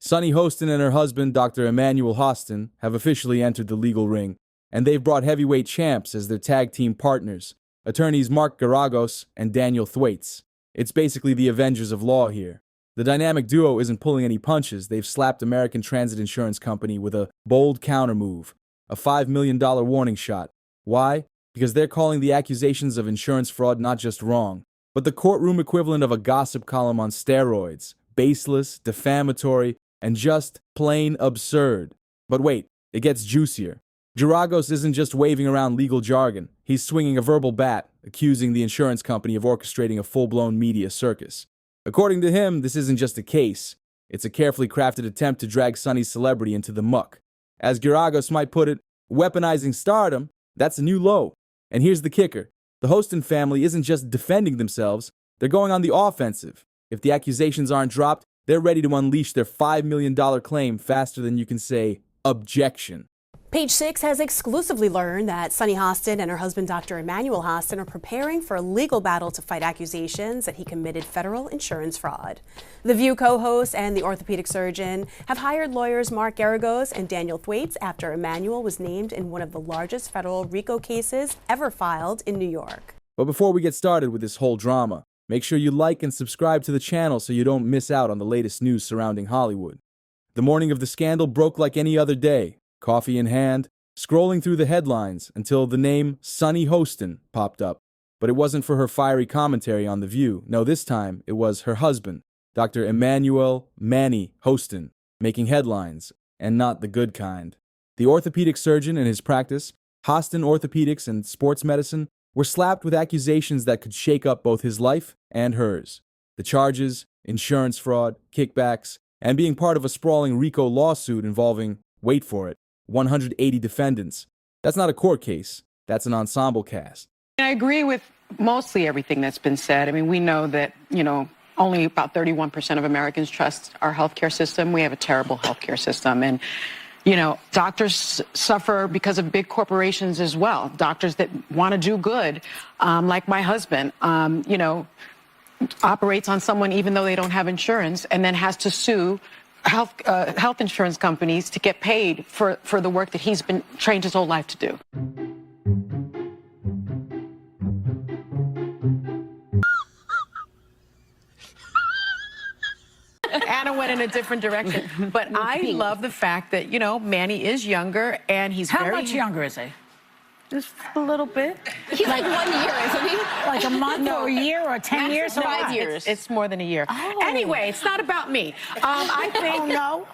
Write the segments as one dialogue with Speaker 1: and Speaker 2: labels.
Speaker 1: Sunny Hostin and her husband, Dr. Emmanuel Hostin, have officially entered the legal ring, and they've brought heavyweight champs as their tag team partners, attorneys Mark Geragos and Daniel Thwaites. It's basically the Avengers of law here. The dynamic duo isn't pulling any punches. They've slapped American Transit Insurance Company with a bold countermove, a $5 million warning shot. Why? Because they're calling the accusations of insurance fraud not just wrong, but the courtroom equivalent of a gossip column on steroids, baseless, defamatory, and just plain absurd. But wait, it gets juicier. Geragos isn't just waving around legal jargon. He's swinging a verbal bat, accusing the insurance company of orchestrating a full-blown media circus. According to him, this isn't just a case. It's a carefully crafted attempt to drag Sunny's celebrity into the muck. As Geragos might put it, weaponizing stardom, that's a new low. And here's the kicker. The Hostin family isn't just defending themselves, they're going on the offensive. If the accusations aren't dropped, they're ready to unleash their $5 million claim faster than you can say, objection.
Speaker 2: Page 6 has exclusively learned that Sunny Hostin and her husband, Dr. Emmanuel Hostin, are preparing for a legal battle to fight accusations that he committed federal insurance fraud. The View co-host and the orthopedic surgeon have hired lawyers Mark Geragos and Daniel Thwaites after Emmanuel was named in one of the largest federal RICO cases ever filed in New York.
Speaker 1: But before we get started with this whole drama, make sure you like and subscribe to the channel so you don't miss out on the latest news surrounding Hollywood. The morning of the scandal broke like any other day. Coffee in hand, scrolling through the headlines until the name Sunny Hostin popped up. But it wasn't for her fiery commentary on The View. No, this time it was her husband, Dr. Emmanuel "Manny" Hostin, making headlines, and not the good kind. The orthopedic surgeon and his practice, Hostin Orthopedics and Sports Medicine, were slapped with accusations that could shake up both his life and hers. The charges, insurance fraud, kickbacks, and being part of a sprawling RICO lawsuit involving, wait for it, 180 defendants. That's not a court case. That's an ensemble cast.
Speaker 3: I agree with mostly everything that's been said. I mean, we know that, only about 31% of Americans trust our healthcare system. We have a terrible healthcare system. And, doctors suffer because of big corporations as well. Doctors that want to do good, like my husband, operates on someone even though they don't have insurance and then has to sue health insurance companies to get paid for the work that he's been trained his whole life to do. Anna went in a different direction, but I love the fact that, Manny is younger and he's
Speaker 4: How much younger is he?
Speaker 3: Just a little bit.
Speaker 2: He's like 1 year, isn't he?
Speaker 4: Like a month or a year or 10 years or
Speaker 3: 5 years. It's more than a year.
Speaker 4: Oh.
Speaker 3: Anyway, it's not about me. I think.
Speaker 4: Oh, no.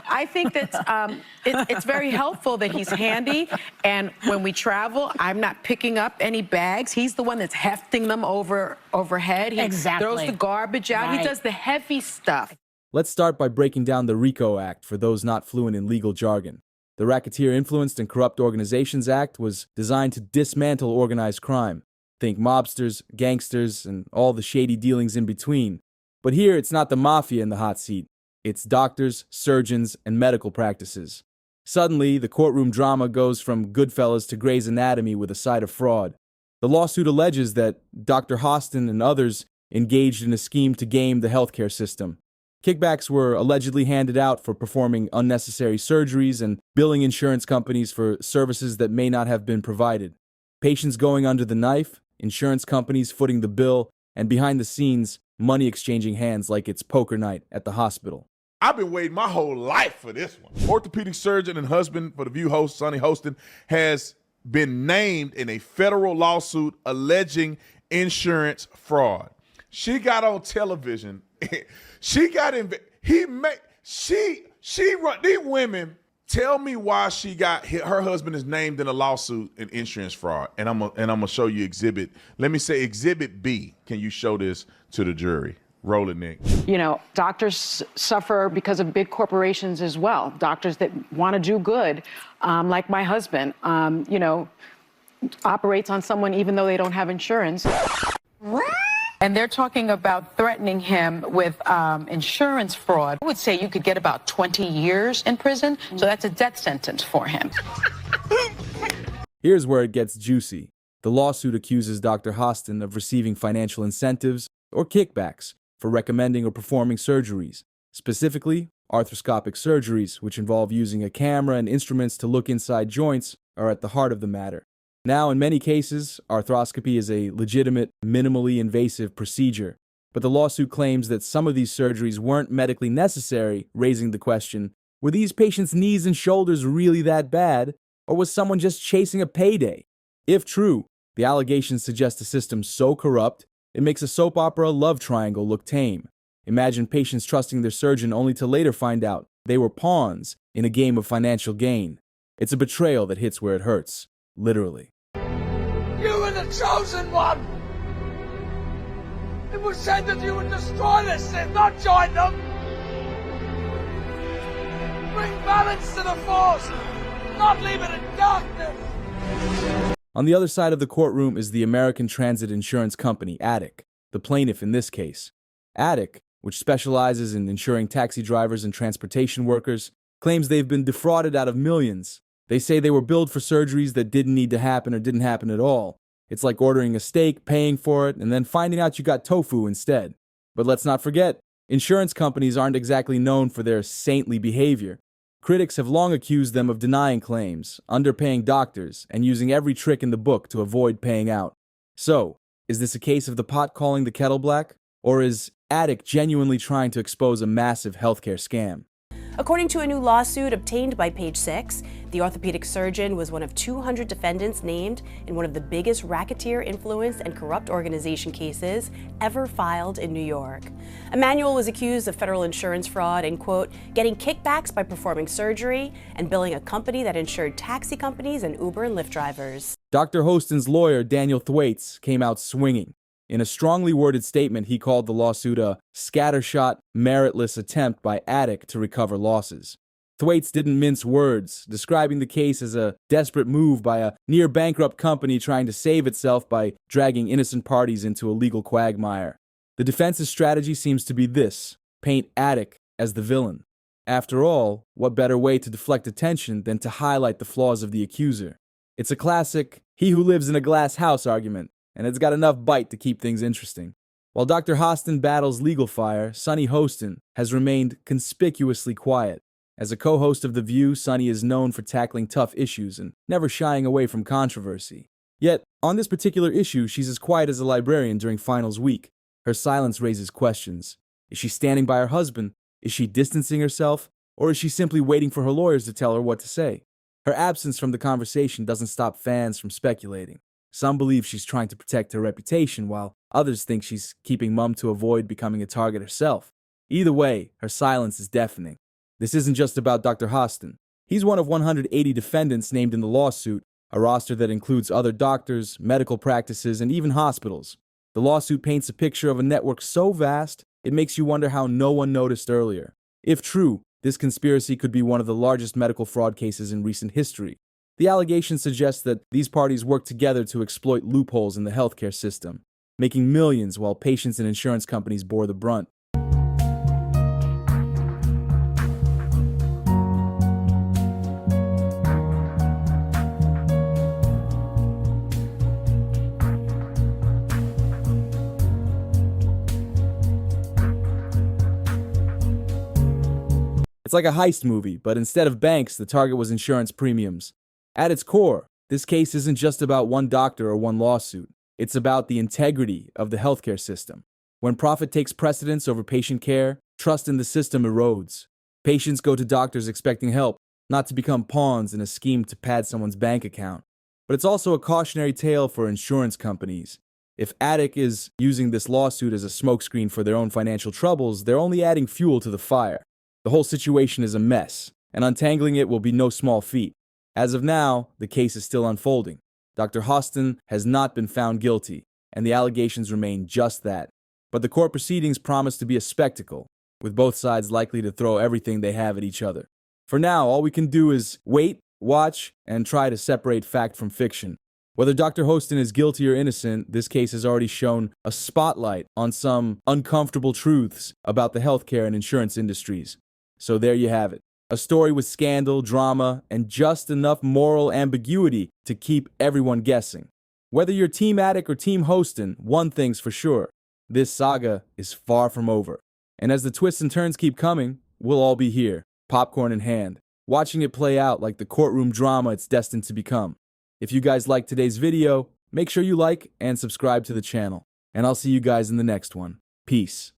Speaker 3: I think that it's very helpful that he's handy, and when we travel, I'm not picking up any bags. He's the one that's hefting them overhead. He throws the garbage out.
Speaker 4: Right.
Speaker 3: He does the heavy stuff.
Speaker 1: Let's start by breaking down the RICO Act for those not fluent in legal jargon. The Racketeer Influenced and Corrupt Organizations Act was designed to dismantle organized crime. Think mobsters, gangsters, and all the shady dealings in between. But here, it's not the mafia in the hot seat. It's doctors, surgeons, and medical practices. Suddenly, the courtroom drama goes from Goodfellas to Grey's Anatomy with a side of fraud. The lawsuit alleges that Dr. Hostin and others engaged in a scheme to game the healthcare system. Kickbacks were allegedly handed out for performing unnecessary surgeries and billing insurance companies for services that may not have been provided. Patients going under the knife, insurance companies footing the bill, and behind the scenes, money exchanging hands like it's poker night at the hospital.
Speaker 5: I've been waiting my whole life for this one. Orthopedic surgeon and husband for The View host, Sunny Hostin, has been named in a federal lawsuit alleging insurance fraud. She got on television. She got in. She run. These women tell me why she got her husband is named in a lawsuit in insurance fraud, and I'm gonna show you exhibit. Let me say exhibit B. Can you show this to the jury? Roll it, Nick.
Speaker 3: Doctors suffer because of big corporations as well. Doctors that want to do good, like my husband, operates on someone even though they don't have insurance. What? And they're talking about threatening him with insurance fraud. I would say you could get about 20 years in prison, so that's a death sentence for him.
Speaker 1: Here's where it gets juicy. The lawsuit accuses Dr. Hostin of receiving financial incentives or kickbacks for recommending or performing surgeries, specifically Arthroscopic surgeries, which involve using a camera and instruments to look inside joints, are at the heart of the matter. Now, in many cases, arthroscopy is a legitimate, minimally invasive procedure, but the lawsuit claims that some of these surgeries weren't medically necessary, raising the question, were these patients' knees and shoulders really that bad, or was someone just chasing a payday? If true, the allegations suggest a system so corrupt, it makes a soap opera love triangle look tame. Imagine patients trusting their surgeon only to later find out they were pawns in a game of financial gain. It's a betrayal that hits where it hurts, literally.
Speaker 6: You were the chosen one! It was said that you would destroy this sin, not join them! Bring balance to the force, not leave it in darkness!
Speaker 1: On the other side of the courtroom is the American Transit Insurance Company, ATIC, the plaintiff in this case. ATIC, which specializes in insuring taxi drivers and transportation workers, claims they've been defrauded out of millions. They say they were billed for surgeries that didn't need to happen or didn't happen at all. It's like ordering a steak, paying for it, and then finding out you got tofu instead. But let's not forget, insurance companies aren't exactly known for their saintly behavior. Critics have long accused them of denying claims, underpaying doctors, and using every trick in the book to avoid paying out. So, is this a case of the pot calling the kettle black? Or is ATIC genuinely trying to expose a massive healthcare scam?
Speaker 2: According to a new lawsuit obtained by Page Six, the orthopedic surgeon was one of 200 defendants named in one of the biggest racketeer-influenced and corrupt organization cases ever filed in New York. Emmanuel was accused of federal insurance fraud and, quote, getting kickbacks by performing surgery and billing a company that insured taxi companies and Uber and Lyft drivers.
Speaker 1: Dr. Hostin's lawyer, Daniel Thwaites, came out swinging. In a strongly worded statement, he called the lawsuit a scattershot, meritless attempt by ATIC to recover losses. Thwaites didn't mince words, describing the case as a desperate move by a near-bankrupt company trying to save itself by dragging innocent parties into a legal quagmire. The defense's strategy seems to be this: paint ATIC as the villain. After all, what better way to deflect attention than to highlight the flaws of the accuser? It's a classic, he who lives in a glass house argument, and it's got enough bite to keep things interesting. While Dr. Hostin battles legal fire, Sonny Hostin has remained conspicuously quiet. As a co-host of The View, Sonny is known for tackling tough issues and never shying away from controversy. Yet, on this particular issue, she's as quiet as a librarian during finals week. Her silence raises questions. Is she standing by her husband? Is she distancing herself? Or is she simply waiting for her lawyers to tell her what to say? Her absence from the conversation doesn't stop fans from speculating. Some believe she's trying to protect her reputation, while others think she's keeping mum to avoid becoming a target herself. Either way, her silence is deafening. This isn't just about Dr. Hostin. He's one of 180 defendants named in the lawsuit, a roster that includes other doctors, medical practices, and even hospitals. The lawsuit paints a picture of a network so vast, it makes you wonder how no one noticed earlier. If true, this conspiracy could be one of the largest medical fraud cases in recent history. The allegation suggests that these parties work together to exploit loopholes in the healthcare system, making millions while patients and insurance companies bore the brunt. It's like a heist movie, but instead of banks, the target was insurance premiums. At its core, this case isn't just about one doctor or one lawsuit. It's about the integrity of the healthcare system. When profit takes precedence over patient care, trust in the system erodes. Patients go to doctors expecting help, not to become pawns in a scheme to pad someone's bank account. But it's also a cautionary tale for insurance companies. If ATIC is using this lawsuit as a smokescreen for their own financial troubles, they're only adding fuel to the fire. The whole situation is a mess, and untangling it will be no small feat. As of now, the case is still unfolding. Dr. Hostin has not been found guilty, and the allegations remain just that. But the court proceedings promise to be a spectacle, with both sides likely to throw everything they have at each other. For now, all we can do is wait, watch, and try to separate fact from fiction. Whether Dr. Hostin is guilty or innocent, this case has already shown a spotlight on some uncomfortable truths about the healthcare and insurance industries. So there you have it. A story with scandal, drama, and just enough moral ambiguity to keep everyone guessing. Whether you're Team ATIC or Team Hostin, one thing's for sure. This saga is far from over. And as the twists and turns keep coming, we'll all be here, popcorn in hand, watching it play out like the courtroom drama it's destined to become. If you guys liked today's video, make sure you like and subscribe to the channel, and I'll see you guys in the next one. Peace.